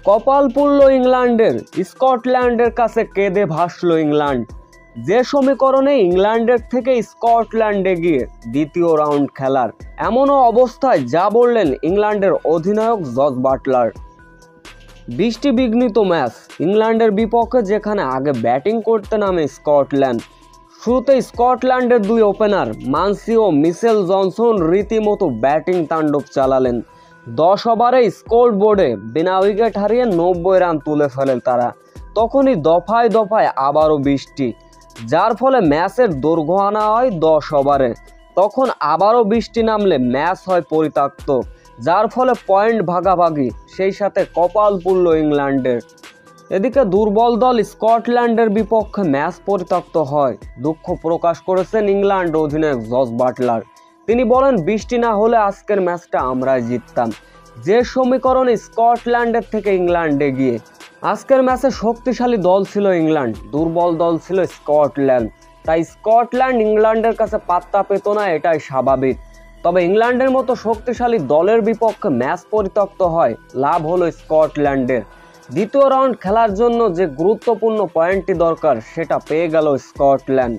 কপাল পুড়ল ইংল্যান্ডের, স্কটল্যান্ডের কাছে কেঁদে ভাসল ইংল্যান্ড। যে সমীকরণে ইংল্যান্ডের থেকে স্কটল্যান্ড এগিয়ে দ্বিতীয় রাউন্ড খেলার এমনও অবস্থায় যা বললেন ইংল্যান্ডের অধিনায়ক জস বাটলার। বৃষ্টি বিঘ্নিত ম্যাচ ইংল্যান্ডের বিপক্ষে, যেখানে আগে ব্যাটিং করতে নামে স্কটল্যান্ড। শুরুতে স্কটল্যান্ডের দুই ওপেনার মানসি ও মিচেল জনসন রীতিমতো ব্যাটিং তাণ্ডব চালালেন। 10 ওভারে স্কোর বোর্ডে বিনা উইকেট হারিয়ে 90 রান তুলে ফেলেন তারা। তখনই দফায় দফায় আবারও বৃষ্টি, যার ফলে ম্যাচের দৈর্ঘ্য আনা হয় 10 ওভারে। তখন আবারও বৃষ্টি নামলে ম্যাচ হয় পরিত্যক্ত, যার ফলে পয়েন্ট ভাগাভাগি, সেই সাথে কপাল পুড়ল ইংল্যান্ডের। এদিকে দুর্বল দল স্কটল্যান্ডের বিপক্ষে ম্যাচ পরিত্যক্ত হয়। দুঃখ প্রকাশ করেছেন ইংল্যান্ড অধিনায়ক জস বাটলার। তিনি বলেন, বৃষ্টি না হলে আজকের ম্যাচটা আমরাই জিততাম। যে সমীকরণে স্কটল্যান্ডের থেকে ইংল্যান্ড এগিয়ে। আজকের ম্যাচে শক্তিশালী দল ছিল ইংল্যান্ড, দুর্বল দল ছিল স্কটল্যান্ড। তাই স্কটল্যান্ড ইংল্যান্ডের কাছে পাত্তা পেত না, এটাই স্বাভাবিক। তবে ইংল্যান্ডের মতো শক্তিশালী দলের বিপক্ষে ম্যাচ পরিত্যক্ত হয়, লাভ হলো স্কটল্যান্ডের। দ্বিতীয় রাউন্ড খেলার জন্য যে গুরুত্বপূর্ণ পয়েন্টটি দরকার সেটা পেয়ে গেল স্কটল্যান্ড।